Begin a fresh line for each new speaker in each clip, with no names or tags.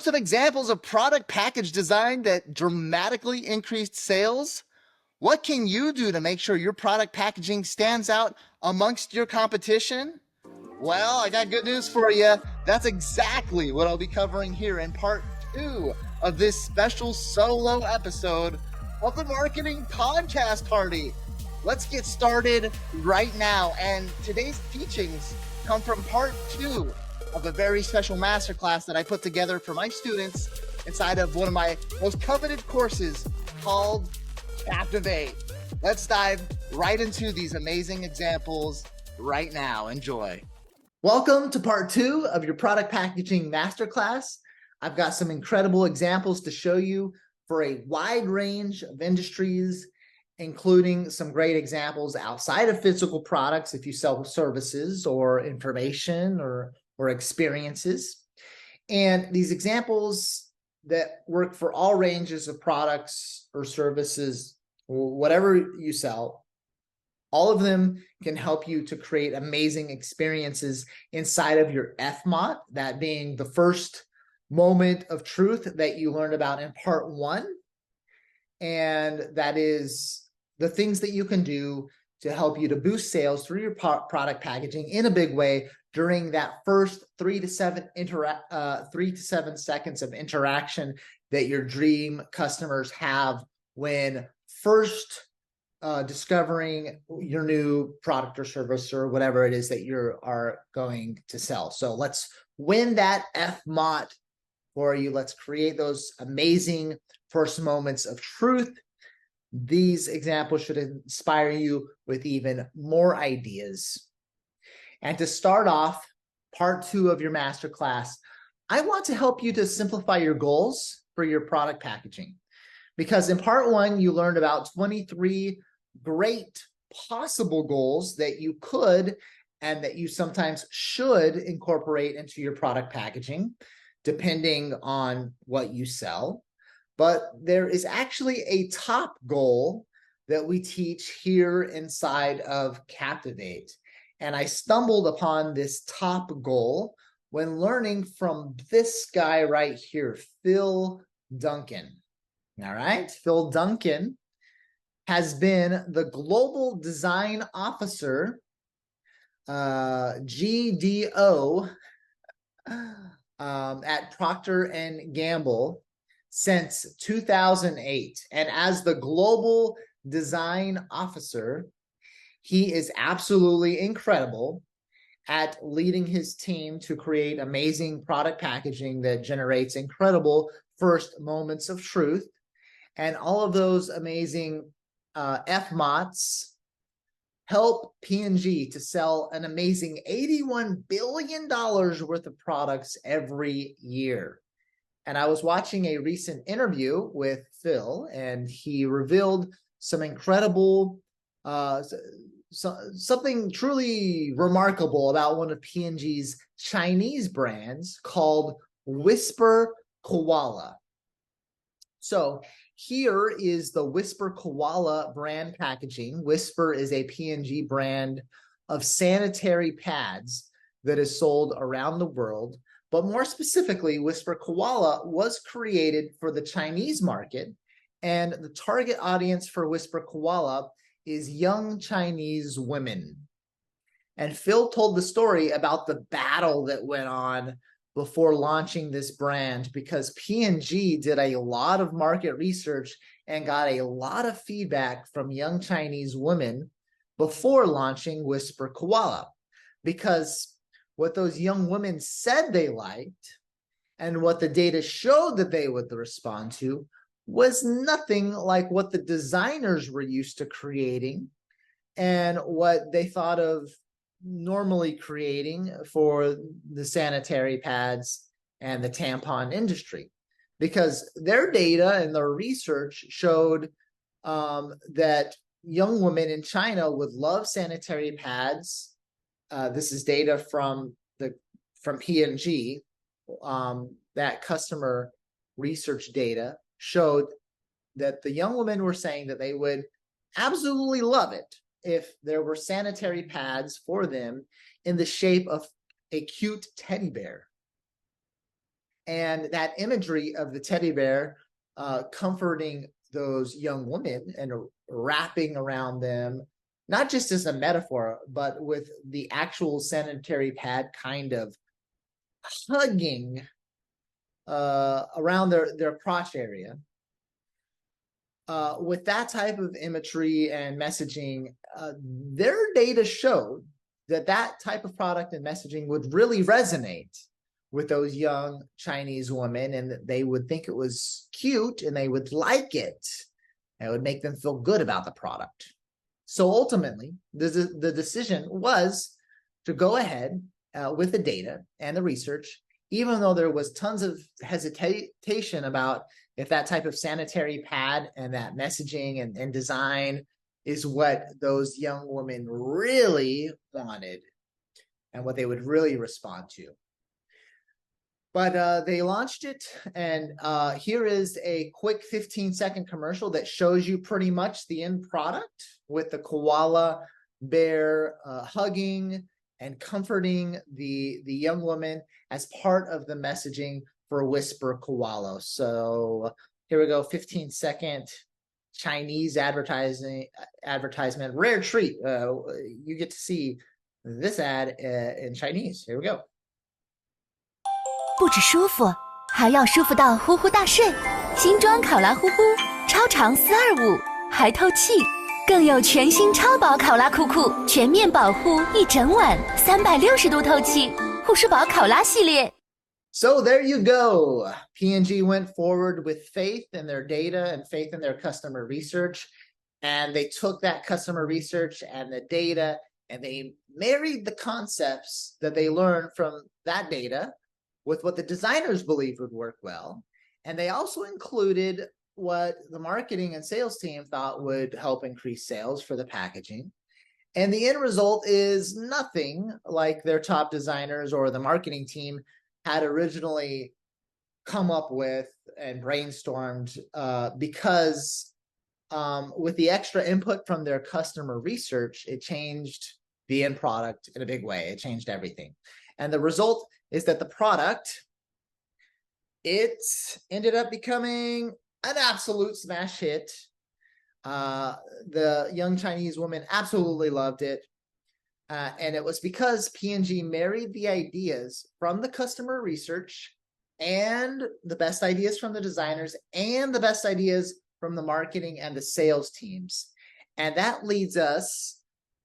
want some examples of product package design that dramatically increased sales? What can you do to make sure your product packaging stands out amongst your competition? Well, I got good news for you. That's exactly what I'll be covering here in part 2 of this special solo episode of the Marketing Podcast Party. Let's get started right now. And today's teachings come from part 2 of a very special masterclass that I put together for my students inside of one of my most coveted courses called Captivate. Let's dive right into these amazing examples right now. Enjoy. Welcome to part 2 of your product packaging masterclass. I've got some incredible examples to show you for a wide range of industries, including some great examples outside of physical products if you sell services or information or experiences. And these examples that work for all ranges of products or services, whatever you sell, all of them can help you to create amazing experiences inside of your FMOT, that being the first moment of truth that you learned about in part 1. And that is the things that you can do to help you to boost sales through your product packaging in a big way during that first 3 to 7 seconds of interaction that your dream customers have when first discovering your new product or service or whatever it is that you are going to sell. So let's win that FMOT for you. Let's create those amazing first moments of truth. These examples should inspire you with even more ideas. And to start off part 2 of your masterclass, I want to help you to simplify your goals for your product packaging. Because in part 1, you learned about 23 great possible goals that you could and that you sometimes should incorporate into your product packaging, depending on what you sell. But there is actually a top goal that we teach here inside of Captivate. And I stumbled upon this top goal when learning from this guy right here, Phil Duncan. All right, Phil Duncan has been the Global Design Officer, GDO, at Procter & Gamble since 2008. And as the Global Design Officer, he is absolutely incredible at leading his team to create amazing product packaging that generates incredible first moments of truth. And all of those amazing FMOTs help P&G to sell an amazing $81 billion worth of products every year. And I was watching a recent interview with Phil, and he revealed some incredible, something truly remarkable about one of P&G's Chinese brands called Whisper Koala. So here is the Whisper Koala brand packaging. Whisper is a P&G brand of sanitary pads that is sold around the world. But more specifically, Whisper Koala was created for the Chinese market. And the target audience for Whisper Koala is young Chinese women. And Phil told the story about the battle that went on before launching this brand, because P&G did a lot of market research and got a lot of feedback from young Chinese women before launching Whisper Koala. Because what those young women said they liked and what the data showed that they would respond to was nothing like what the designers were used to creating and what they thought of normally creating for the sanitary pads and the tampon industry. Because their data and their research showed that young women in China would love sanitary pads. This is data from P&G. That customer research data showed that the young women were saying that they would absolutely love it if there were sanitary pads for them in the shape of a cute teddy bear. And that imagery of the teddy bear comforting those young women and wrapping around them, not just as a metaphor, but with the actual sanitary pad kind of hugging around their crotch area. With that type of imagery and messaging, their data showed that that type of product and messaging would really resonate with those young Chinese women, and that they would think it was cute and they would like it. And it would make them feel good about the product. So ultimately, the decision was to go ahead with the data and the research, even though there was tons of hesitation about if that type of sanitary pad and that messaging and design is what those young women really wanted and what they would really respond to. But they launched it, and here is a quick 15-second commercial that shows you pretty much the end product with the koala bear hugging and comforting the young woman as part of the messaging for Whisper Koala. So here we go, 15-second Chinese advertisement, rare treat. You get to see this ad in Chinese. Here we go.
不止舒服，还要舒服到呼呼大睡。新装考拉呼呼，超长425，还透气，更有全新超薄考拉酷酷，全面保护一整晚，360度透气，护舒宝考拉系列。
So there you go. P&G went forward with faith in their data and faith in their customer research. And they took that customer research and the data and they married the concepts that they learned from that data with what the designers believed would work well. And they also included what the marketing and sales team thought would help increase sales for the packaging. And the end result is nothing like their top designers or the marketing team had originally come up with and brainstormed, because with the extra input from their customer research, it changed the end product in a big way. It changed everything. And the result is that the product, it ended up becoming an absolute smash hit. The young Chinese woman absolutely loved it. And it was because P&G married the ideas from the customer research and the best ideas from the designers and the best ideas from the marketing and the sales teams. And that leads us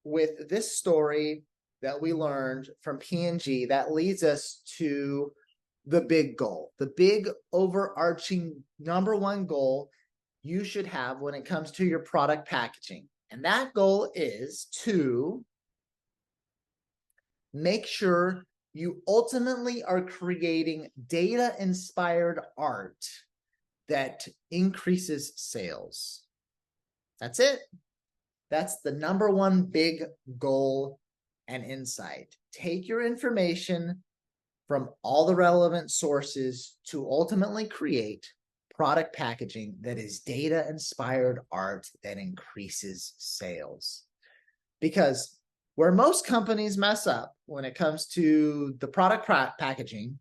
with this story that we learned from P&G that leads us to the big goal, the big overarching #1 goal you should have when it comes to your product packaging. And that goal is to make sure you ultimately are creating data-inspired art that increases sales. That's it. That's the #1 big goal and insight. Take your information from all the relevant sources to ultimately create product packaging that is data-inspired art that increases sales. Because where most companies mess up when it comes to the product packaging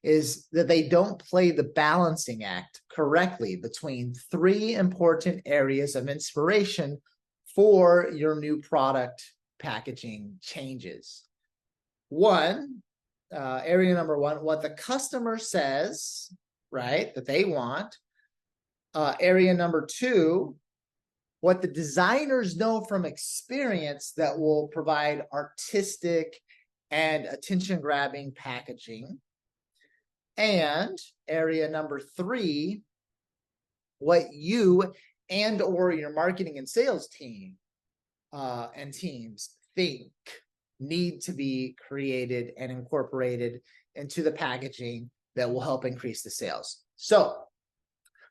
is that they don't play the balancing act correctly between 3 important areas of inspiration for your new product packaging changes. Area #1, what the customer says, right, that they want. Area #2, what the designers know from experience that will provide artistic and attention-grabbing packaging. And area #3, what you and or your marketing and sales team and teams think need to be created and incorporated into the packaging that will help increase the sales. So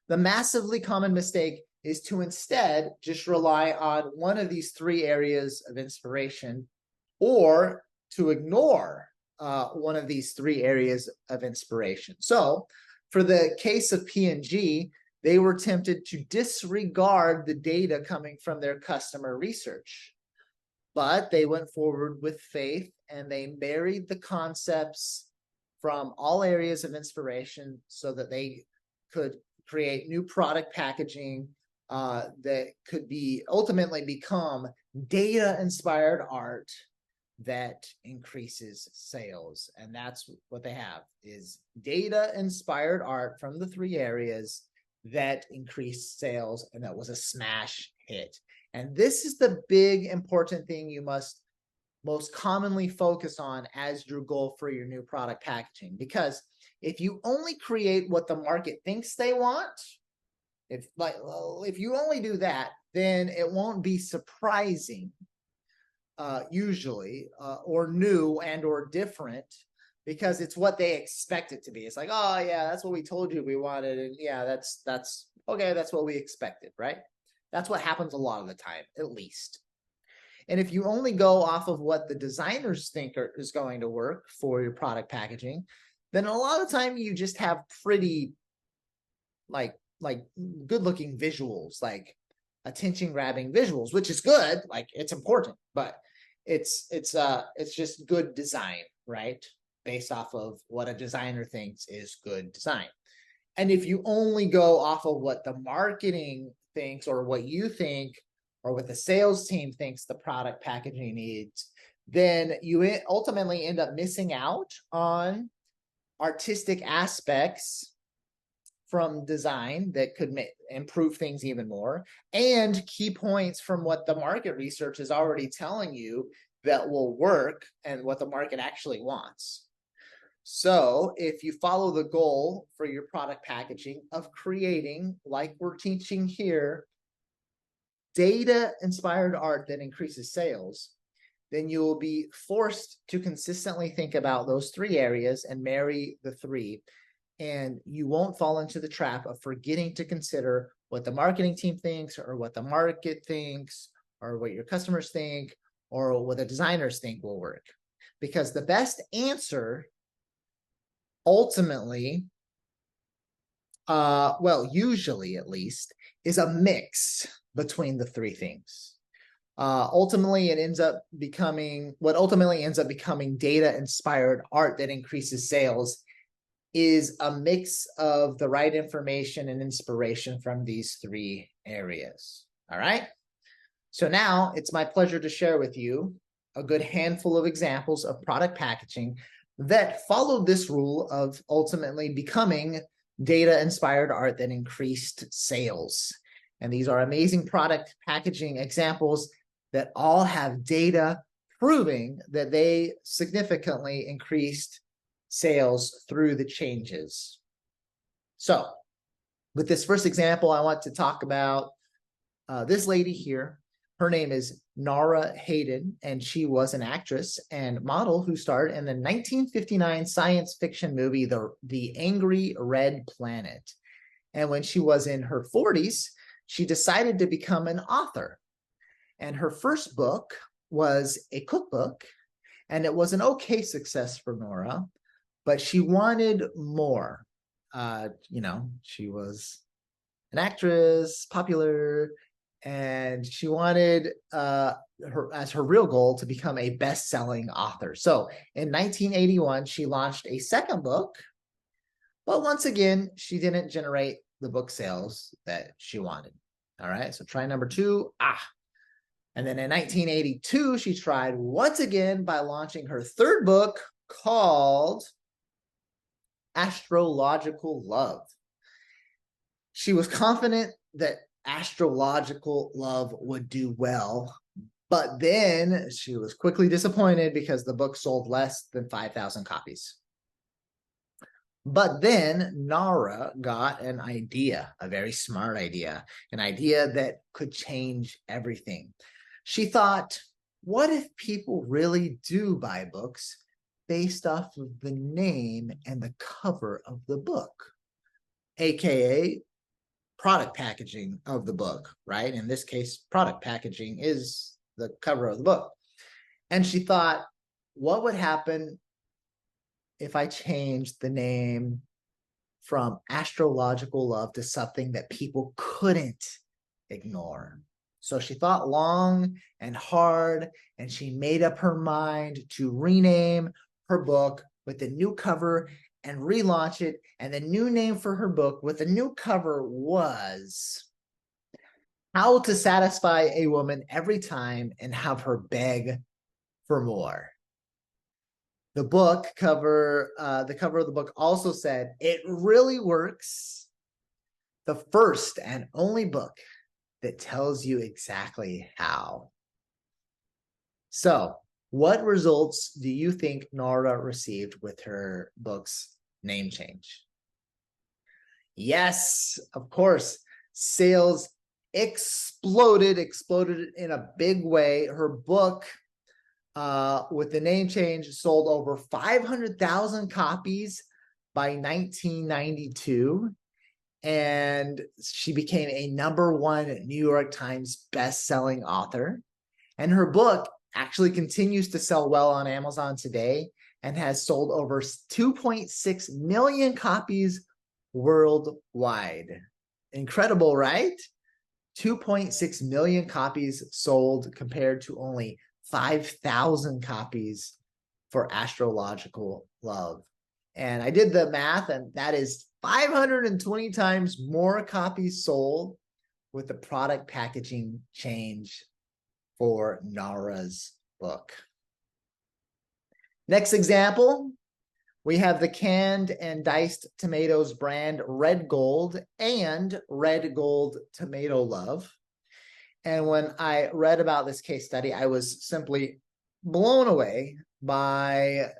the massively common mistake is to instead just rely on one of these 3 areas of inspiration, or to ignore one of these 3 areas of inspiration. So for the case of P&G, they were tempted to disregard the data coming from their customer research. But they went forward with faith and they married the concepts from all areas of inspiration so that they could create new product packaging that could be ultimately become data-inspired art that increases sales. And that's what they have, is data-inspired art from the three areas that increased sales, and that was a smash hit. And this is the big important thing you must most commonly focus on as your goal for your new product packaging. Because if you only create what the market thinks they want, if you only do that, then it won't be surprising usually or new and or different, because it's what they expect it to be. It's like, oh yeah, that's what we told you we wanted, and yeah, that's okay, that's what we expected, right? That's what happens a lot of the time, at least. And if you only go off of what the designers think is going to work for your product packaging, then a lot of time you just have pretty like good looking visuals, like attention grabbing visuals, which is good, like it's important, but it's just good design, right? Based off of what a designer thinks is good design. And if you only go off of what the marketing thinks, or what you think, or what the sales team thinks the product packaging needs, then you ultimately end up missing out on artistic aspects from design that could improve things even more, and key points from what the market research is already telling you that will work and what the market actually wants. So if you follow the goal for your product packaging of creating, like we're teaching here, data-inspired art that increases sales, then you will be forced to consistently think about those three areas and marry the three. And you won't fall into the trap of forgetting to consider what the marketing team thinks, or what the market thinks, or what your customers think, or what the designers think will work. Because the best answer ultimately, well, usually at least, is a mix between the three things. Ultimately ends up becoming data-inspired art that increases sales is a mix of the right information and inspiration from these three areas. All right. So now it's my pleasure to share with you a good handful of examples of product packaging that followed this rule of ultimately becoming data-inspired art that increased sales. And these are amazing product packaging examples that all have data proving that they significantly increased sales through the changes. So with this first example, I want to talk about this lady here. Her name is Nara Hayden, and she was an actress and model who starred in the 1959 science fiction movie, The Angry Red Planet. And when she was in her 40s, she decided to become an author. And her first book was a cookbook, and it was an okay success for Nora, but she wanted more. She was an actress, popular, and she wanted her real goal to become a best-selling author. So in 1981, she launched a second book, but once again, she didn't generate the book sales that she wanted. All right, so try number two. And then in 1982, she tried once again by launching her third book called Astrological Love. She was confident that Astrological Love would do well, but then she was quickly disappointed because the book sold less than 5,000 copies. But then Nara got an idea, a very smart idea, an idea that could change everything. She thought, what if people really do buy books based off of the name and the cover of the book, aka product packaging of the book, right? In this case, product packaging is the cover of the book. And she thought, what would happen if I changed the name from Astrological Love to something that people couldn't ignore? So she thought long and hard, and she made up her mind to rename her book with a new cover and relaunch it. And the new name for her book with the new cover was How to Satisfy a Woman Every Time and Have Her Beg for More. The cover of the book also said, "It really works. The first and only book that tells you exactly how." So, what results do you think Nora received with her book's name change? Yes, of course. Sales exploded in a big way. Her book, with the name change, sold over 500,000 copies by 1992. And she became a #1 New York Times best-selling author. And her book actually continues to sell well on Amazon today and has sold over 2.6 million copies worldwide. Incredible, right? 2.6 million copies sold compared to only 5,000 copies for Astrological Love. And I did the math, and that is 520 times more copies sold with the product packaging change for Nora's book. Next example, we have the canned and diced tomatoes brand Red Gold and Red Gold Tomato Love. And when I read about this case study, I was simply blown away by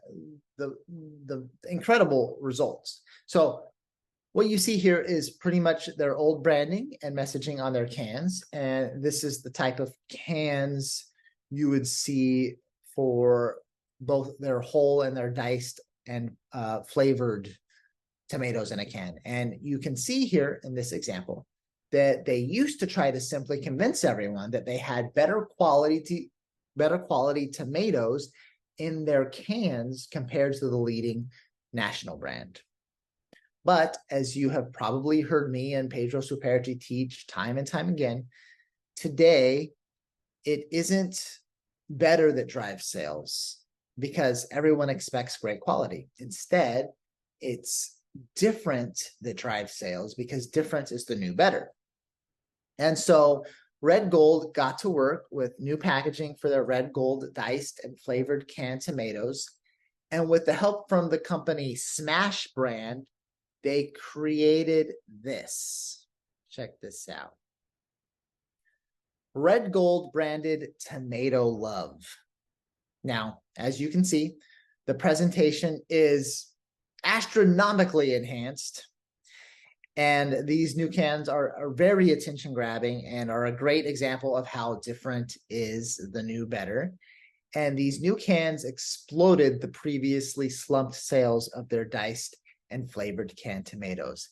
the incredible results. So what you see here is pretty much their old branding and messaging on their cans. And this is the type of cans you would see for both their whole and their diced and flavored tomatoes in a can. And you can see here in this example that they used to try to simply convince everyone that they had better quality tomatoes in their cans compared to the leading national brand. But as you have probably heard me and Pedro Supergi teach time and time again, today it isn't better that drives sales because everyone expects great quality. Instead, it's different that drives sales because different is the new better. And so Red Gold got to work with new packaging for their Red Gold diced and flavored canned tomatoes. And with the help from the company Smash brand, they created this. Check this out. Red Gold branded Tomato Love. Now, as you can see, the presentation is astronomically enhanced. And these new cans are very attention-grabbing and are a great example of how different is the new better. And these new cans exploded the previously slumped sales of their diced and flavored canned tomatoes.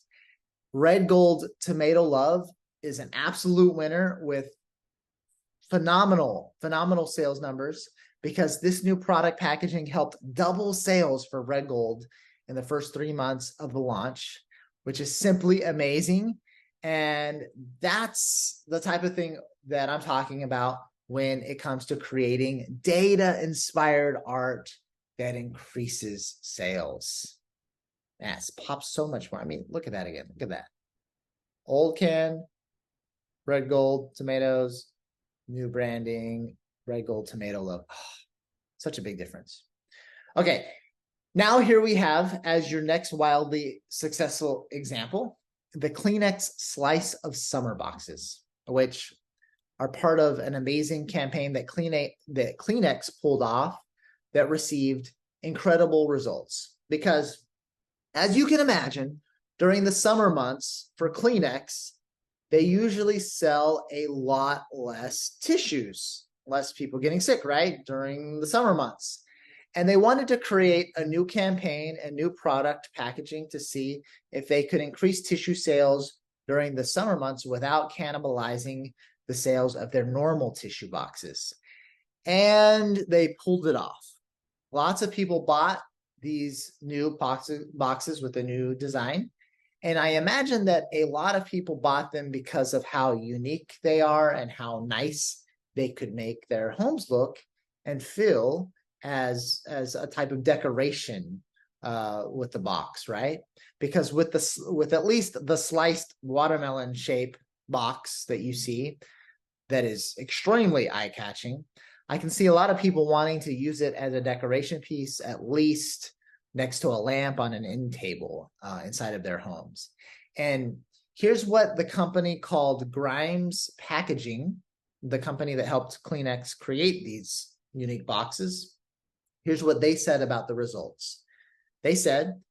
Red Gold Tomato Love is an absolute winner with phenomenal sales numbers because this new product packaging helped double sales for Red Gold in the first 3 months of the launch, which is simply amazing. And that's the type of thing that I'm talking about when it comes to creating data-inspired art that increases sales. Yes, pops so much more. I mean, look at that again. Look at that. Old can, Red Gold tomatoes, new branding, Red Gold Tomato Love. Oh, such a big difference. Okay, now here we have, as your next wildly successful example, the Kleenex Slice of Summer boxes, which are part of an amazing campaign that Kleenex pulled off that received incredible results. Because as you can imagine, during the summer months for Kleenex, they usually sell a lot less tissues, less people getting sick, right, during the summer months. And they wanted to create a new campaign and new product packaging to see if they could increase tissue sales during the summer months without cannibalizing the sales of their normal tissue boxes. And they pulled it off. Lots of people bought these new boxes with the new design. And I imagine that a lot of people bought them because of how unique they are and how nice they could make their homes look and feel as a type of decoration with the box, right? Because with at least the sliced watermelon shape box that you see, that is extremely eye-catching, I can see a lot of people wanting to use it as a decoration piece, at least next to a lamp on an end table inside of their homes. And here's what the company called Grimes Packaging, the company that helped Kleenex create these unique boxes. Here's what they said about the results. They said,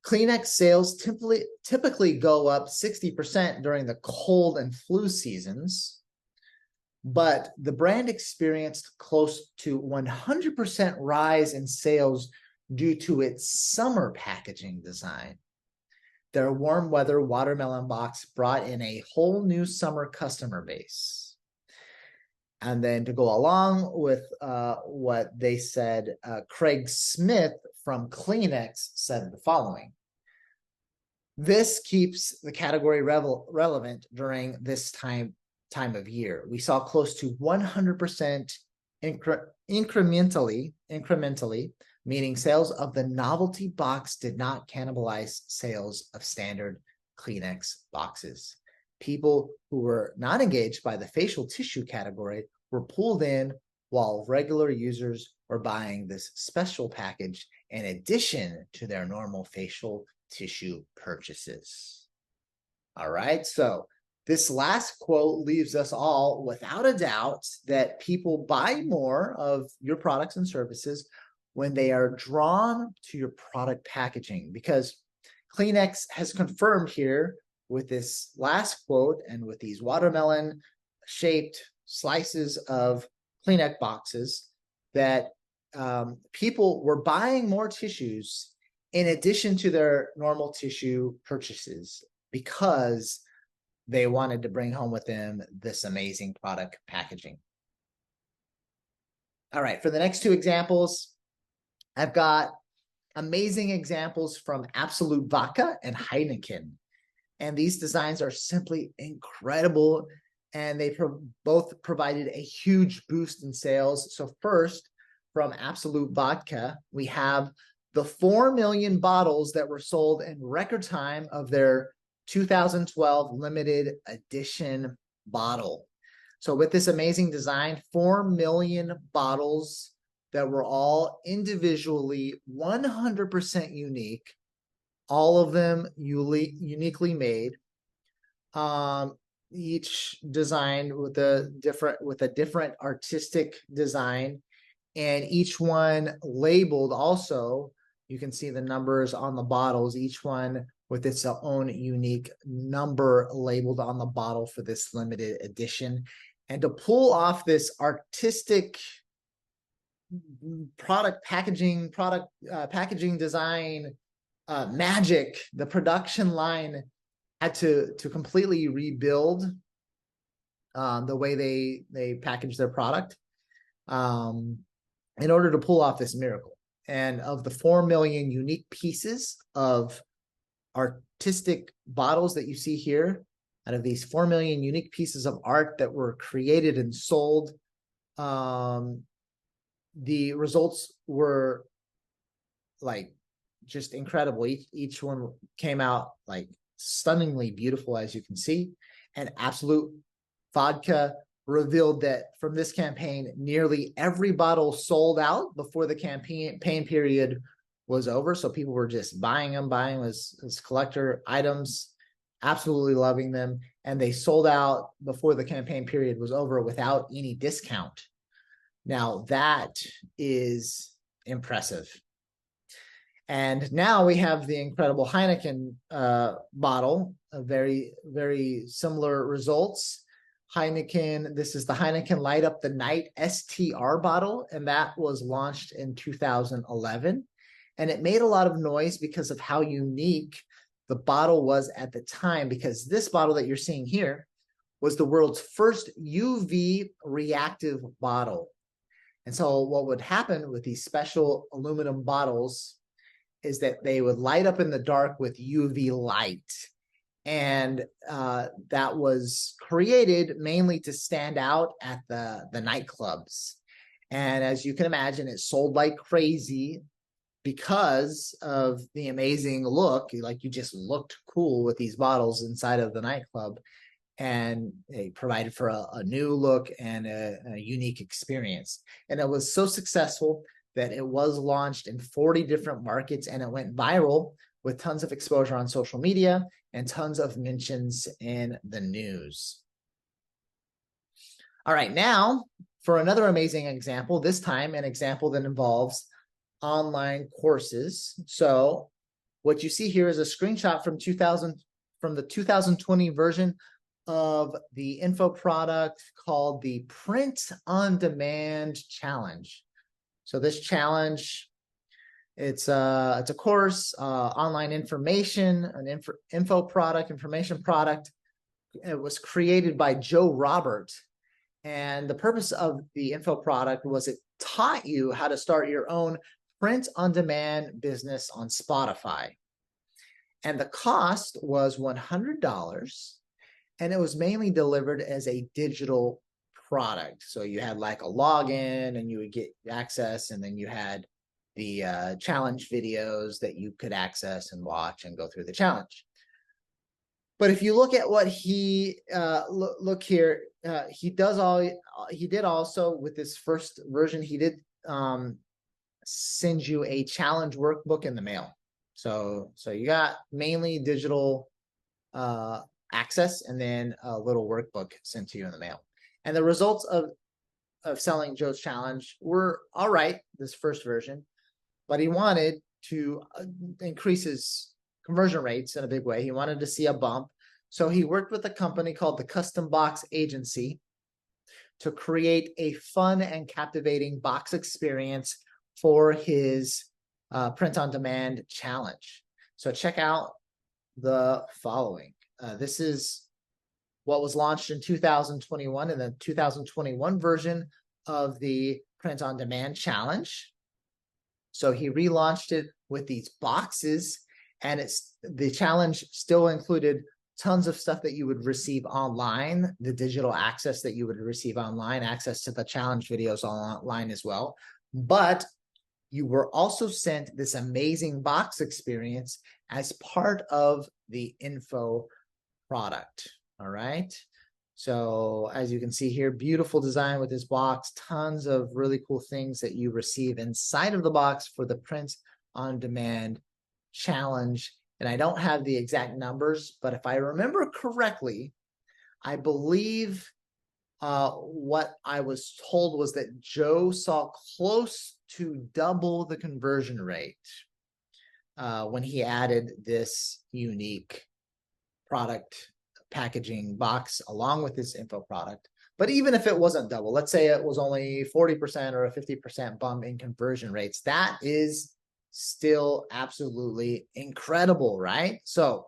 Kleenex sales typically go up 60% during the cold and flu seasons, but the brand experienced close to 100% rise in sales due to its summer packaging design. Their warm weather watermelon box brought in a whole new summer customer base. And then to go along with what they said, Craig Smith from Kleenex said the following. This keeps the category relevant during this time of year. We saw close to 100% incrementally, meaning sales of the novelty box did not cannibalize sales of standard Kleenex boxes. People who were not engaged by the facial tissue category were pulled in, while regular users were buying this special package in addition to their normal facial tissue purchases. All right, so this last quote leaves us all without a doubt that people buy more of your products and services when they are drawn to your product packaging, because Kleenex has confirmed here with this last quote and with these watermelon shaped slices of Kleenex boxes that people were buying more tissues in addition to their normal tissue purchases because they wanted to bring home with them this amazing product packaging. All right, for the next two examples, I've got amazing examples from Absolute Vodka and Heineken. And these designs are simply incredible, and they both provided a huge boost in sales. So first, from Absolute Vodka, we have the 4 million bottles that were sold in record time of their 2012 limited edition bottle. So with this amazing design, 4 million bottles that were all individually 100% unique, all of them uniquely made, each designed with a different artistic design, and each one labeled also. You can see the numbers on the bottles, each one with its own unique number labeled on the bottle for this limited edition. And to pull off this artistic packaging design magic, the production line had to completely rebuild the way they package their product in order to pull off this miracle. And of the 4 million unique pieces of artistic bottles that you see here, out of these 4 million unique pieces of art that were created and sold, the results were like just incredible. Each one came out like stunningly beautiful, as you can see. And Absolute Vodka revealed that from this campaign, nearly every bottle sold out before the campaign period was over. So people were just buying them as collector items, absolutely loving them. And they sold out before the campaign period was over without any discount. Now that is impressive. And now we have the incredible Heineken bottle, a very, very similar results. Heineken, this is the Heineken Light Up the Night STR bottle, and that was launched in 2011. And it made a lot of noise because of how unique the bottle was at the time, because this bottle that you're seeing here was the world's first UV reactive bottle. And so what would happen with these special aluminum bottles is that they would light up in the dark with UV light. And that was created mainly to stand out at the nightclubs. And as you can imagine, it sold like crazy. because of the amazing look, like you just looked cool with these bottles inside of the nightclub, and it provided for a new look and a unique experience. And it was so successful that it was launched in 40 different markets, and it went viral with tons of exposure on social media and tons of mentions in the news. All right, now for another amazing example, this time an example that involves online courses. So what you see here is a screenshot from the 2020 version of the info product called the Print on Demand Challenge. So this challenge, it's a course, online information, an information product. It was created by Joe Robert. And the purpose of the info product was it taught you how to start your own print-on-demand business on Spotify. And the cost was $100, and it was mainly delivered as a digital product. So you had like a login, and you would get access, and then you had the challenge videos that you could access and watch and go through the challenge. But if you look at what he look here, he did also with this first version, he did send you a challenge workbook in the mail. So you got mainly digital access, and then a little workbook sent to you in the mail. And the results of selling Joe's challenge were all right, this first version, but he wanted to increase his conversion rates in a big way. He wanted to see a bump. So he worked with a company called the Custom Box Agency to create a fun and captivating box experience for his print-on-demand challenge. So check out the following. This is what was launched in 2021 in the 2021 version of the print-on-demand challenge. So he relaunched it with these boxes, and the challenge still included tons of stuff that you would receive online, the digital access that you would receive online, access to the challenge videos online as well. But you were also sent this amazing box experience as part of the info product. All right. So as you can see here, beautiful design with this box, tons of really cool things that you receive inside of the box for the print on demand challenge. And I don't have the exact numbers, but if I remember correctly, I believe what I was told was that Joe saw close to double the conversion rate when he added this unique product packaging box along with this info product. But even if it wasn't double, let's say it was only 40% or a 50% bump in conversion rates, that is still absolutely incredible, right? So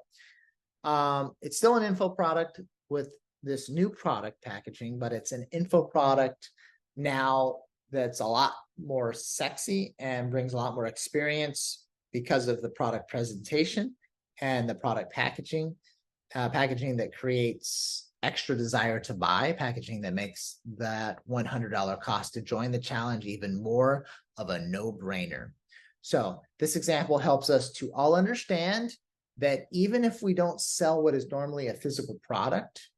it's still an info product with this new product packaging, but it's an info product now that's a lot more sexy and brings a lot more experience because of the product presentation and the product packaging, packaging that creates extra desire to buy, packaging that makes that $100 cost to join the challenge even more of a no-brainer. So this example helps us to all understand that even if we don't sell what is normally a physical product,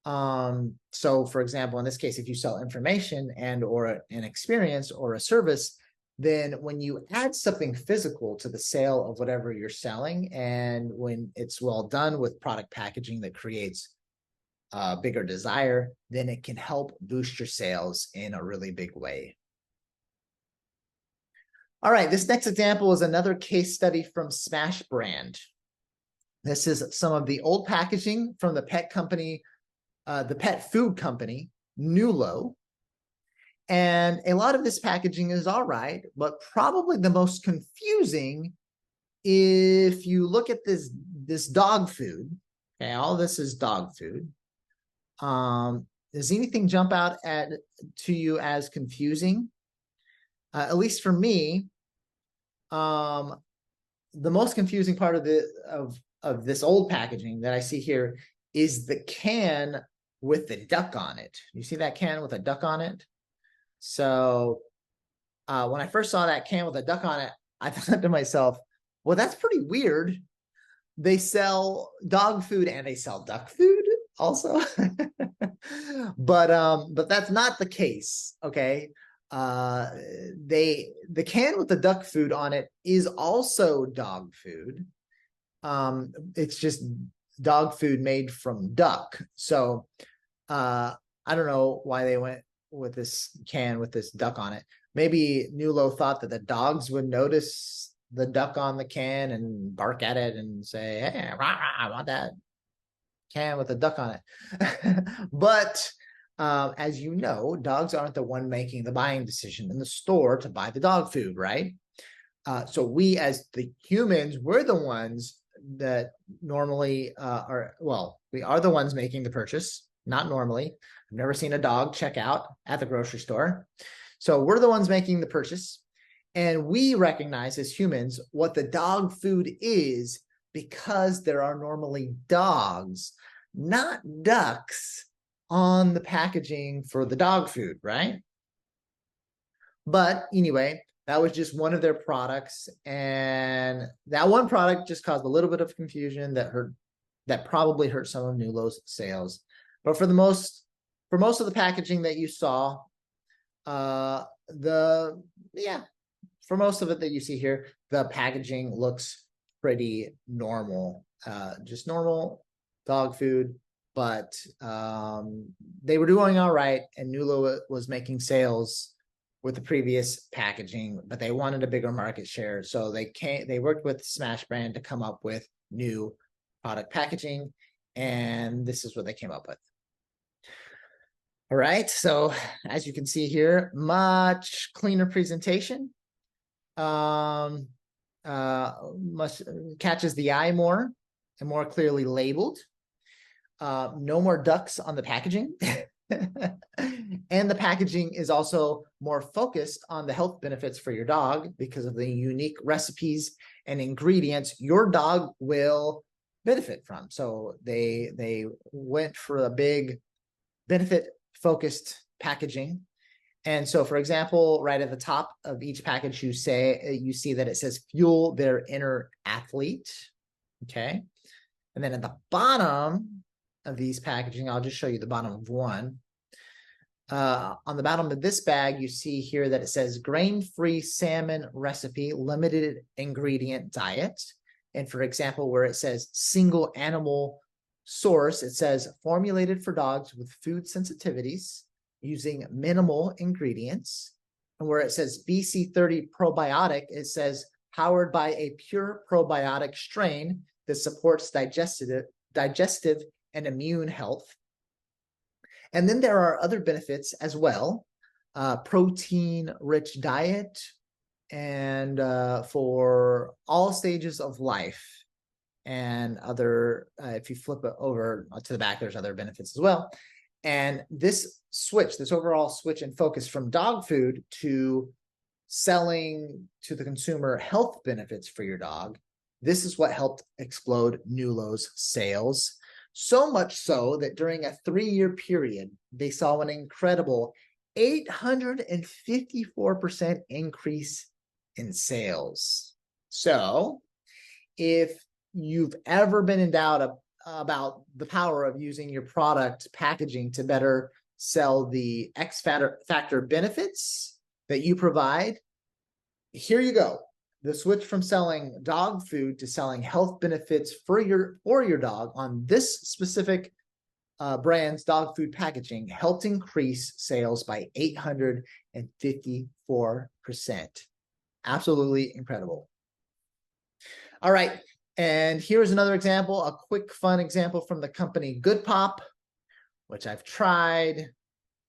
so for example, in this case, if you sell information and or an experience or a service, then when you add something physical to the sale of whatever you're selling, and when it's well done with product packaging that creates bigger desire, then it can help boost your sales in a really big way. All right, this next example is another case study from Smash Brand. This is some of the old packaging from the pet company, the pet food company, Nulo. And a lot of this packaging is all right, but probably the most confusing if you look at this dog food. Okay, all this is dog food. Does anything jump out to you as confusing? At least for me, the most confusing part of this old packaging that I see here is the can with the duck on it. You see that can with a duck on it? So when I first saw that can with a duck on it, I thought to myself, well, that's pretty weird. They sell dog food and they sell duck food also. But that's not the case. Okay. The can with the duck food on it is also dog food. It's just dog food made from duck. So I don't know why they went with this can with this duck on it. Maybe Nulo thought that the dogs would notice the duck on the can and bark at it and say, hey, rah, rah, I want that can with a duck on it. But as you know, dogs aren't the one making the buying decision in the store to buy the dog food, right? So we as the humans, we're the ones that normally we are the ones making the purchase, not normally. I've never seen a dog check out at the grocery store. So we're the ones making the purchase. And we recognize as humans what the dog food is because there are normally dogs, not ducks, on the packaging for the dog food, right? But anyway, that was just one of their products. And that one product just caused a little bit of confusion that probably hurt some of Nulo's sales. But for most of the packaging that you saw, for most of it that you see here, the packaging looks pretty normal, just normal dog food. But they were doing all right, and Nulo was making sales with the previous packaging, but they wanted a bigger market share. So they worked with Smash Brand to come up with new product packaging, and this is what they came up with. All right, so as you can see here, much cleaner presentation. Much catches the eye more and more clearly labeled. No more ducks on the packaging. And the packaging is also more focused on the health benefits for your dog because of the unique recipes and ingredients your dog will benefit from. So they went for a big benefit focused packaging. And so, for example, right at the top of each package, you see that it says fuel their inner athlete. Okay. And then at the bottom of these packaging, I'll just show you the bottom of one. On the bottom of this bag, you see here that it says grain-free salmon recipe, limited ingredient diet. And for example, where it says single animal source, it says formulated for dogs with food sensitivities using minimal ingredients. And where it says BC30 probiotic, it says powered by a pure probiotic strain that supports digestive and immune health. And then there are other benefits as well. Protein-rich diet, and for all stages of life. And other, if you flip it over to the back, there's other benefits as well. And this overall switch and focus from dog food to selling to the consumer health benefits for your dog, this is what helped explode Nulo's sales. So much so that during a 3-year period, they saw an incredible 854% increase in sales. So if you've ever been in doubt about the power of using your product packaging to better sell the X factor benefits that you provide, here you go. The switch from selling dog food to selling health benefits for your dog on this specific brand's dog food packaging helped increase sales by 854%. Absolutely incredible. All right. And here's another example, a quick, fun example from the company Good Pop, which I've tried.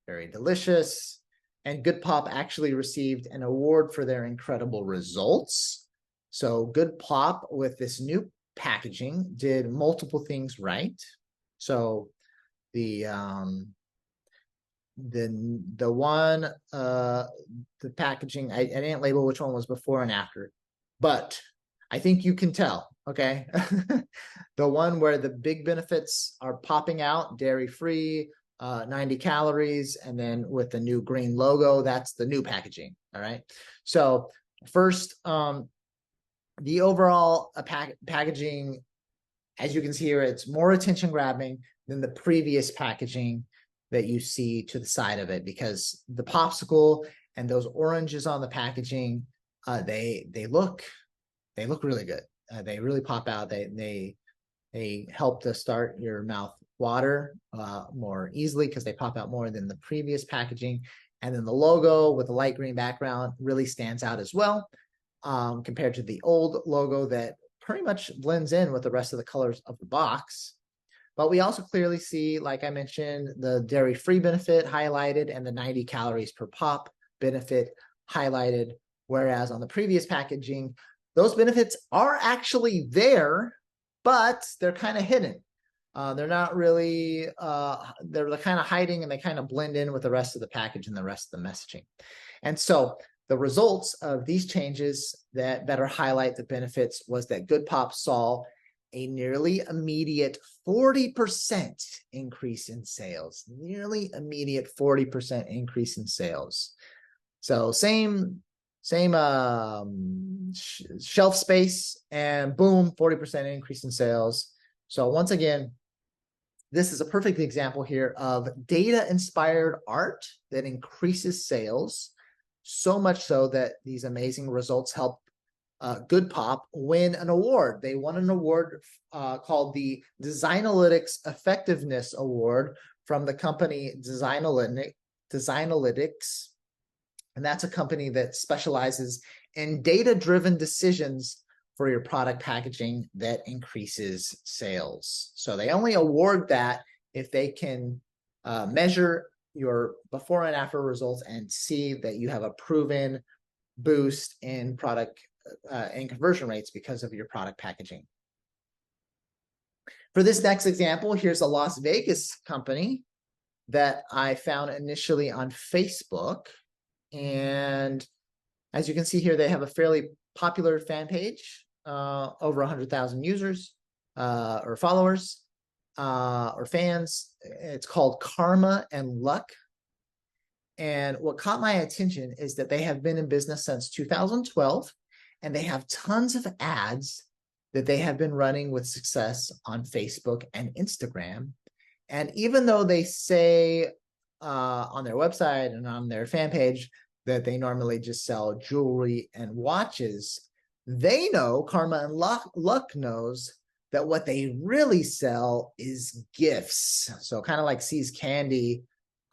Very delicious. And Good Pop actually received an award for their incredible results. So Good Pop, with this new packaging, did multiple things right. So the packaging, I didn't label which one was before and after, but I think you can tell, okay? The one where the big benefits are popping out, dairy-free, 90 calories, and then with the new green logo, that's the new packaging, all right? So first, The overall packaging, as you can see here, it's more attention grabbing than the previous packaging that you see to the side of it, because the popsicle and those oranges on the packaging, they look really good. They really pop out. They help to start your mouth water more easily because they pop out more than the previous packaging. And then the logo with the light green background really stands out as well, compared to the old logo that pretty much blends in with the rest of the colors of the box. But we also clearly see, like I mentioned, the dairy-free benefit highlighted and the 90 calories per pop benefit highlighted. Whereas on the previous packaging, those benefits are actually there, but they're kind of hidden. They're not really, they're kind of hiding, and they kind of blend in with the rest of the package and the rest of the messaging. And so the results of these changes that better highlight the benefits was that Good Pop saw a nearly immediate 40% increase in sales, nearly immediate 40% increase in sales. So same shelf space, and boom, 40% increase in sales. So once again, this is a perfect example here of data-inspired art that increases sales, so much so that these amazing results help Good Pop win an award. They won an award called the Designalytics Effectiveness Award from the company Designalytics. And that's a company that specializes in data-driven decisions for your product packaging that increases sales. So they only award that if they can measure your before and after results and see that you have a proven boost in product and conversion rates because of your product packaging. For this next example, here's a Las Vegas company that I found initially on Facebook. And as you can see here, they have a fairly popular fan page, over 100,000 users or followers or fans. It's called Karma and Luck. And what caught my attention is that they have been in business since 2012, and they have tons of ads that they have been running with success on Facebook and Instagram. And even though they say on their website and on their fan page that they normally just sell jewelry and watches, they know, Karma and Luck knows, that what they really sell is gifts. So kind of like C's Candy,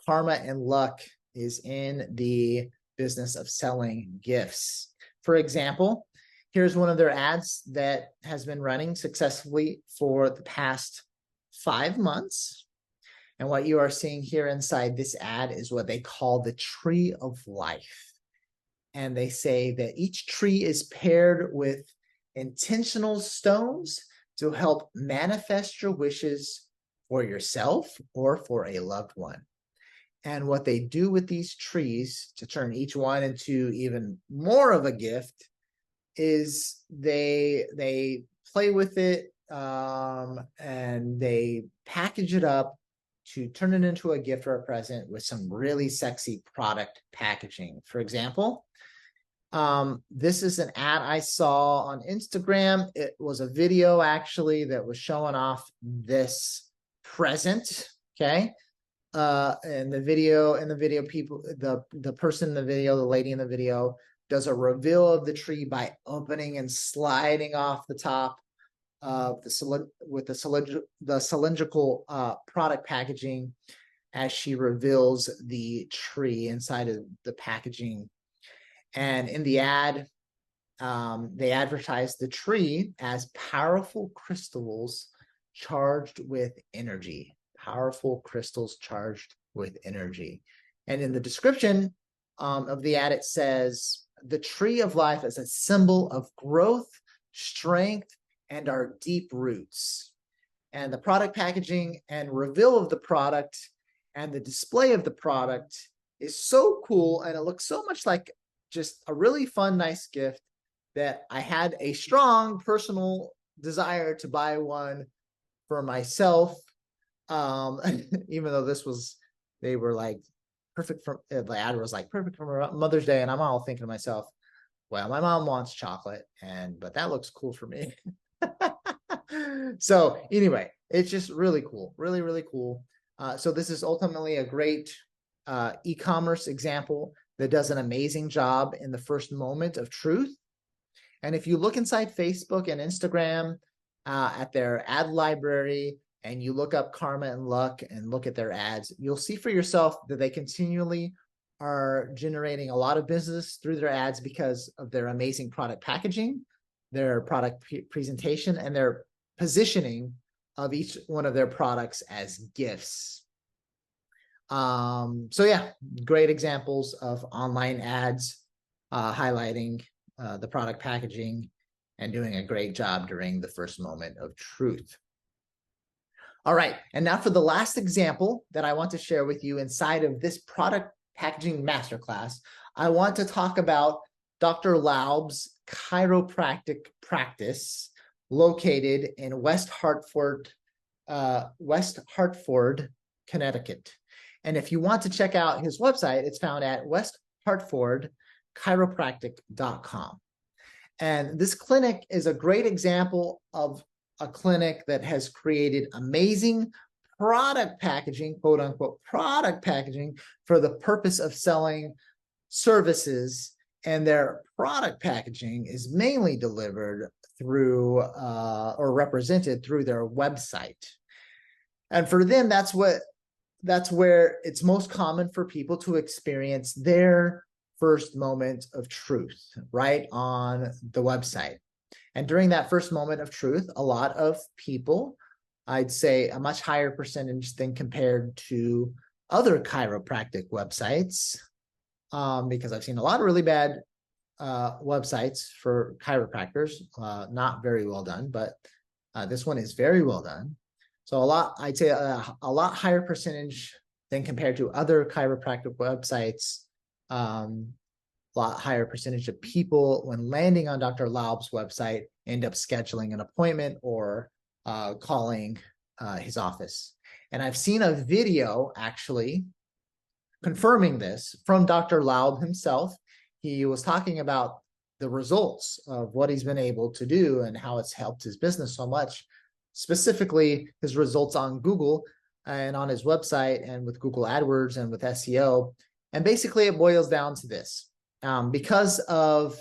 Karma and Luck is in the business of selling gifts. For example, here's one of their ads that has been running successfully for the past 5 months. And what you are seeing here inside this ad is what they call the Tree of Life. And they say that each tree is paired with intentional stones to help manifest your wishes for yourself or for a loved one. And what they do with these trees to turn each one into even more of a gift is they play with it, and they package it up to turn it into a gift or a present with some really sexy product packaging. For example, this is an ad I saw on Instagram. It was a video actually that was showing off this present. Okay. In the video, people, the person in the video, the lady in the video, does a reveal of the tree by opening and sliding off the top of the cylindrical product packaging as she reveals the tree inside of the packaging. And in the ad, they advertise the tree as powerful crystals charged with energy. Powerful crystals charged with energy. And in the description of the ad, it says, the Tree of Life is a symbol of growth, strength, and our deep roots. And the product packaging and reveal of the product and the display of the product is so cool, and it looks so much like just a really fun, nice gift that I had a strong personal desire to buy one for myself. Even though they were like perfect for, the ad was like perfect for Mother's Day, and I'm all thinking to myself, well, my mom wants chocolate, but that looks cool for me. So anyway, it's just really cool, really, really cool. So this is ultimately a great e-commerce example that does an amazing job in the first moment of truth. And if you look inside Facebook and Instagram at their ad library, and you look up Karma and Luck and look at their ads, you'll see for yourself that they continually are generating a lot of business through their ads because of their amazing product packaging, their product presentation, and their positioning of each one of their products as gifts. So yeah, great examples of online ads highlighting the product packaging and doing a great job during the first moment of truth. All right, and now for the last example that I want to share with you inside of this product packaging masterclass, I want to talk about Dr. Laub's chiropractic practice located in West Hartford, Connecticut. And if you want to check out his website, it's found at westhartfordchiropractic.com. And this clinic is a great example of a clinic that has created amazing product packaging, quote unquote, product packaging for the purpose of selling services. And their product packaging is mainly delivered through or represented through their website. And for them, that's where it's most common for people to experience their first moment of truth, right on the website. And during that first moment of truth, a lot of people, I'd say a much higher percentage than compared to other chiropractic websites, because I've seen a lot of really bad websites for chiropractors, not very well done, but this one is very well done. So I'd say a lot higher percentage than compared to other chiropractic websites. A lot higher percentage of people, when landing on Dr. Laub's website, end up scheduling an appointment or calling his office. And I've seen a video actually confirming this from Dr. Laub himself. He was talking about the results of what he's been able to do and how it's helped his business so much, specifically his results on Google and on his website and with Google AdWords and with SEO. And basically it boils down to this. Because of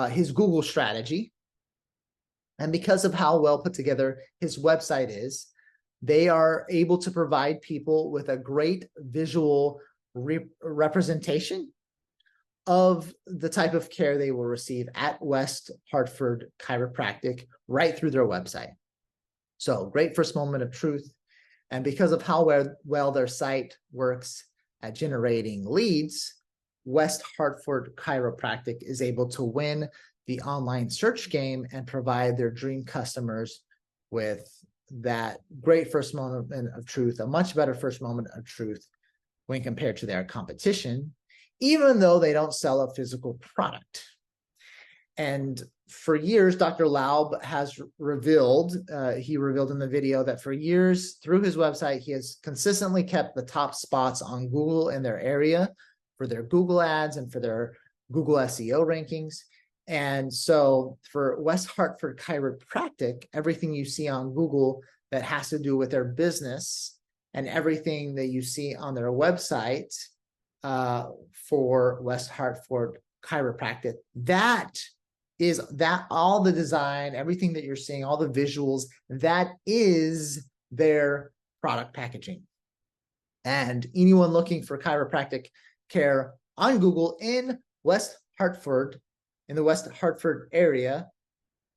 his Google strategy and because of how well put together his website is, they are able to provide people with a great visual representation of the type of care they will receive at West Hartford Chiropractic right through their website. So great first moment of truth. And because of how well their site works at generating leads, West Hartford Chiropractic is able to win the online search game and provide their dream customers with that great first moment of truth, a much better first moment of truth when compared to their competition, even though they don't sell a physical product. And for years, Dr. Laub has revealed, he revealed in the video that for years through his website, he has consistently kept the top spots on Google in their area for their Google ads and for their Google SEO rankings. And so for West Hartford Chiropractic, everything you see on Google that has to do with their business and everything that you see on their website for West Hartford Chiropractic, that all the design, everything that you're seeing, all the visuals, that is their product packaging. And anyone looking for chiropractic care on Google in West Hartford, in the West Hartford area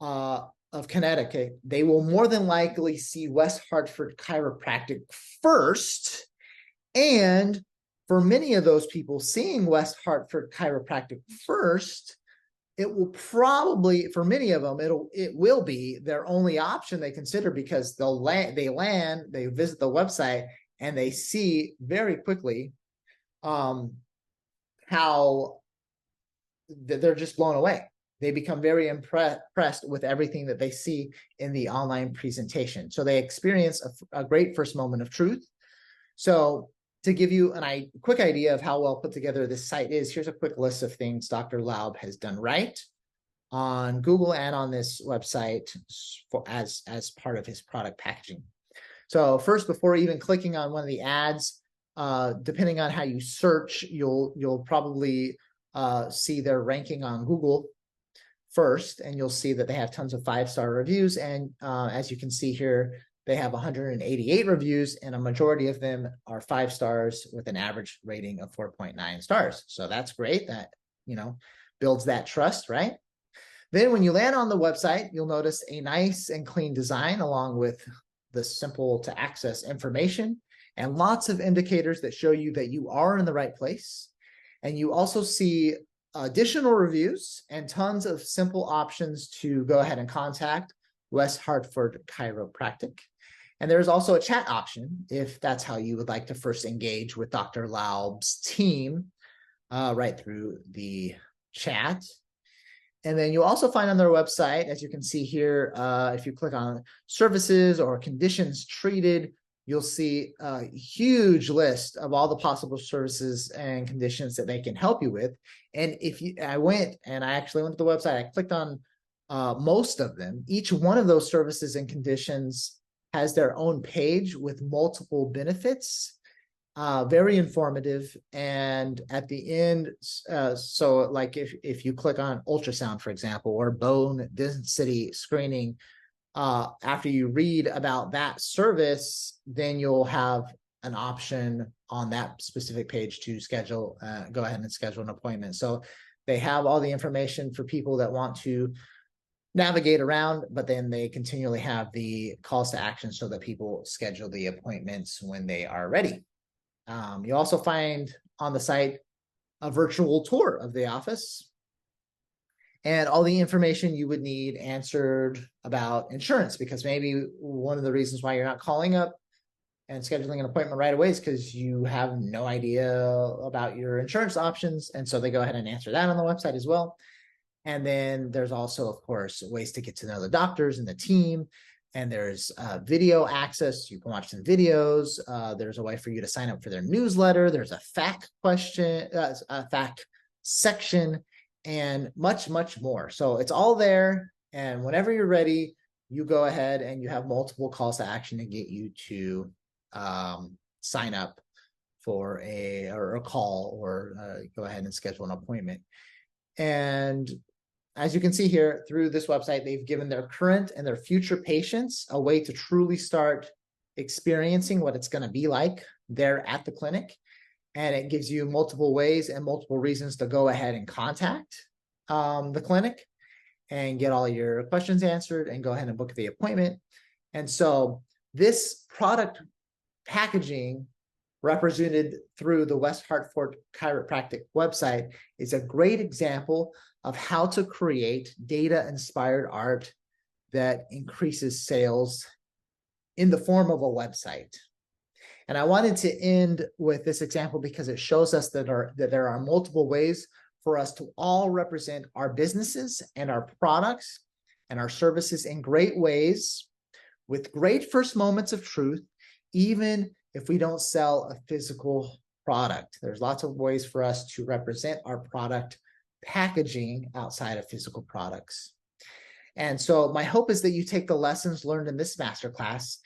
of Connecticut, they will more than likely see West Hartford Chiropractic first. And for many of those people seeing West Hartford Chiropractic first, it will probably, for many of them, it will be their only option they consider, because they visit the website, and they see very quickly how they're just blown away. They become very impressed with everything that they see in the online presentation. So they experience a great first moment of truth. So to give you a quick idea of how well put together this site is, here's a quick list of things Dr. Laub has done right on Google and on this website as part of his product packaging. So first, before even clicking on one of the ads, depending on how you search, you'll probably see their ranking on Google first, and you'll see that they have tons of 5-star reviews. And as you can see here, they have 188 reviews, and a majority of them are 5 stars with an average rating of 4.9 stars. So that's great. That, builds that trust, right? Then when you land on the website, you'll notice a nice and clean design along with the simple to access information and lots of indicators that show you that you are in the right place. And you also see additional reviews and tons of simple options to go ahead and contact West Hartford Chiropractic. And there's also a chat option if that's how you would like to first engage with Dr. Laub's team, right through the chat. And then you'll also find on their website, as you can see here, if you click on services or conditions treated, you'll see a huge list of all the possible services and conditions that they can help you with. And I actually went to the website, I clicked on most of them. Each one of those services and conditions has their own page with multiple benefits, very informative. And at the end, so like if you click on ultrasound, for example, or bone density screening, after you read about that service, then you'll have an option on that specific page to go ahead and schedule an appointment. So they have all the information for people that want to navigate around, but then they continually have the calls to action so that people schedule the appointments when they are ready. You also find on the site a virtual tour of the office and all the information you would need answered about insurance, because maybe one of the reasons why you're not calling up and scheduling an appointment right away is because you have no idea about your insurance options. And so they go ahead and answer that on the website as well. And then there's also, of course, ways to get to know the doctors and the team. And there's video access. You can watch some videos. There's a way for you to sign up for their newsletter. There's a fact section, and much, much more. So it's all there. And whenever you're ready, you go ahead and you have multiple calls to action to get you to sign up for a call or go ahead and schedule an appointment. And as you can see here, through this website, they've given their current and their future patients a way to truly start experiencing what it's going to be like there at the clinic. And it gives you multiple ways and multiple reasons to go ahead and contact the clinic and get all your questions answered and go ahead and book the appointment. And so this product packaging represented through the West Hartford Chiropractic website is a great example of how to create data-inspired art that increases sales in the form of a website. And I wanted to end with this example because it shows us that there are multiple ways for us to all represent our businesses and our products and our services in great ways with great first moments of truth, even if we don't sell a physical product. There's lots of ways for us to represent our product packaging outside of physical products. And so my hope is that you take the lessons learned in this masterclass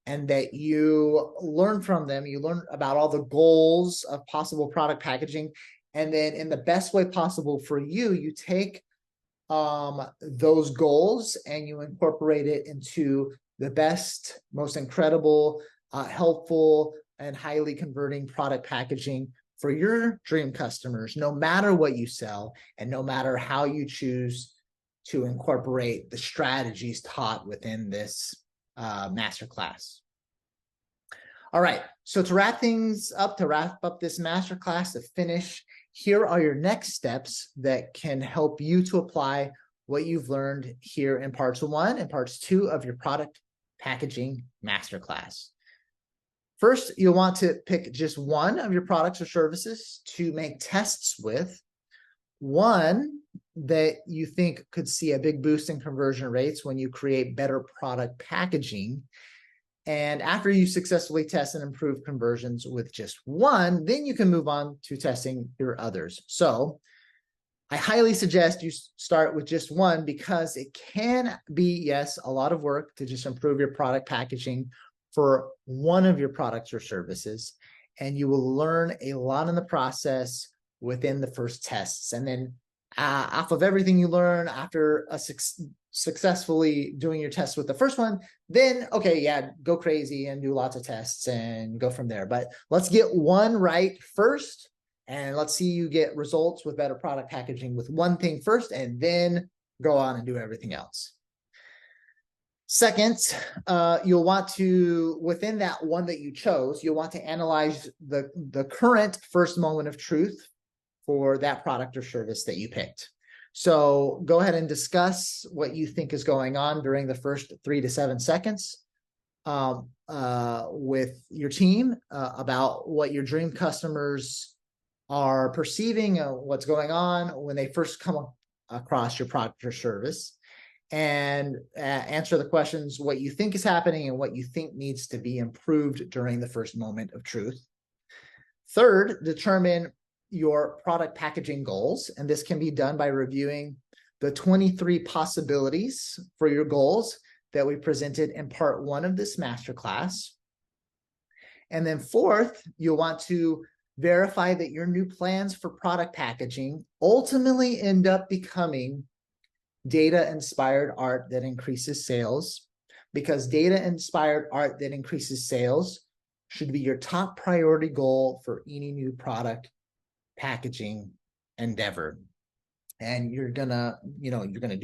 and that you learn from them. You learn about all the goals of possible product packaging. And then in the best way possible for you, you take those goals and you incorporate it into the best, most incredible, helpful, and highly converting product packaging for your dream customers, no matter what you sell and no matter how you choose to incorporate the strategies taught within this masterclass. All right, so to wrap up this masterclass, to finish, here are your next steps that can help you to apply what you've learned here in parts 1 and parts 2 of your product packaging masterclass. First, you'll want to pick just one of your products or services to make tests with, one that you think could see a big boost in conversion rates when you create better product packaging, And after you successfully test and improve conversions with just one, then you can move on to testing your others. So I highly suggest you start with just one, because it can be, yes, a lot of work to just improve your product packaging for one of your products or services. And you will learn a lot in the process within the first tests. And then off of everything you learn after successfully doing your tests with the first one, then, okay, yeah, go crazy and do lots of tests and go from there. But let's get one right first. And let's see you get results with better product packaging with one thing first, and then go on and do everything else. Second, you'll want to, within that one that you chose, you'll want to analyze the current first moment of truth for that product or service that you picked. So go ahead and discuss what you think is going on during the first 3 to 7 seconds with your team about what your dream customers are perceiving, what's going on when they first come across your product or service, and answer the questions, what you think is happening and what you think needs to be improved during the first moment of truth. Third, determine your product packaging goals, and this can be done by reviewing the 23 possibilities for your goals that we presented in part 1 of this masterclass. And then fourth, you'll want to verify that your new plans for product packaging ultimately end up becoming data-inspired art that increases sales, because data-inspired art that increases sales should be your top priority goal for any new product packaging endeavor. And you're gonna do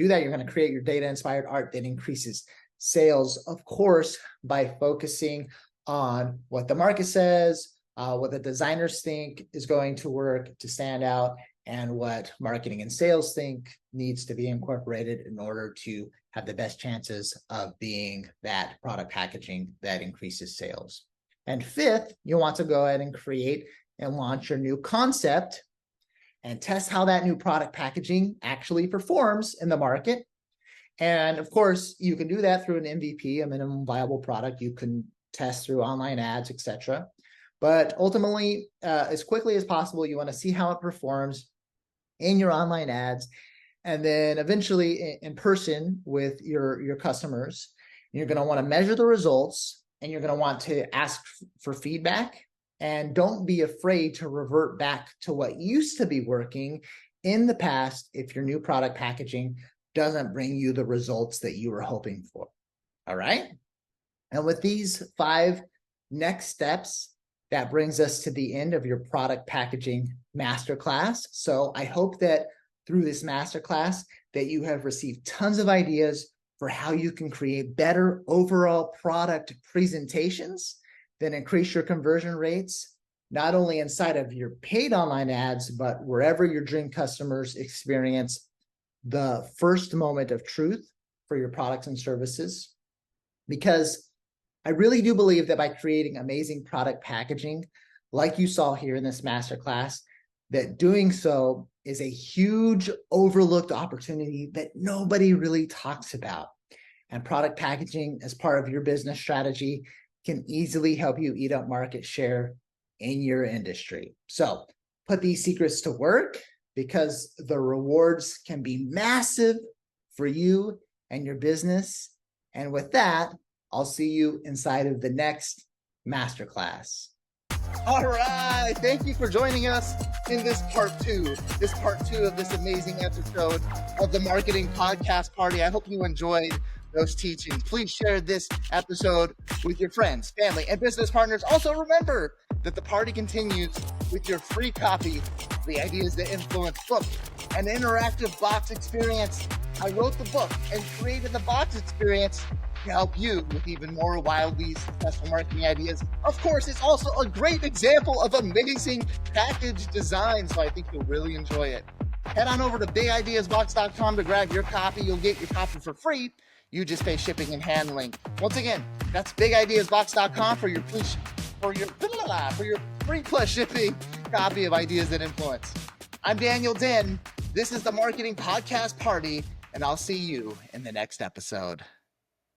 that. You're gonna create your data-inspired art that increases sales, of course, by focusing on what the market says, what the designers think is going to work to stand out, and what marketing and sales think needs to be incorporated in order to have the best chances of being that product packaging that increases sales. And fifth, you'll want to go ahead and create and launch your new concept and test how that new product packaging actually performs in the market. And of course, you can do that through an MVP, a minimum viable product. You can test through online ads, etc. But ultimately, as quickly as possible, you want to see how it performs in your online ads, and then eventually in person with your customers. You're going to want to measure the results, and you're going to want to ask for feedback. And don't be afraid to revert back to what used to be working in the past if your new product packaging doesn't bring you the results that you were hoping for. All right? And with these 5 next steps, that brings us to the end of your product packaging masterclass. So I hope that through this masterclass that you have received tons of ideas for how you can create better overall product presentations that increase your conversion rates, not only inside of your paid online ads, but wherever your dream customers experience the first moment of truth for your products and services. Because I really do believe that by creating amazing product packaging, like you saw here in this masterclass, that doing so is a huge overlooked opportunity that nobody really talks about. And product packaging as part of your business strategy can easily help you eat up market share in your industry. So put these secrets to work, because the rewards can be massive for you and your business. And with that, I'll see you inside of the next masterclass. All right. Thank you for joining us in this part 2 of this amazing episode of the Marketing Podcast Party. I hope you enjoyed those teachings. Please share this episode with your friends, family, and business partners. Also, remember that the party continues with your free copy of the Ideas That Influence book, an interactive box experience. I wrote the book and created the box experience to help you with even more wildly successful marketing ideas. Of course, it's also a great example of amazing package design, so I think you'll really enjoy it. Head on over to bigideasbox.com to grab your copy. You'll get your copy for free. You just pay shipping and handling. Once again, that's bigideasbox.com for your free plus shipping copy of Ideas That Influence. I'm Daniel Den. This is the Marketing Podcast Party, and I'll see you in the next episode.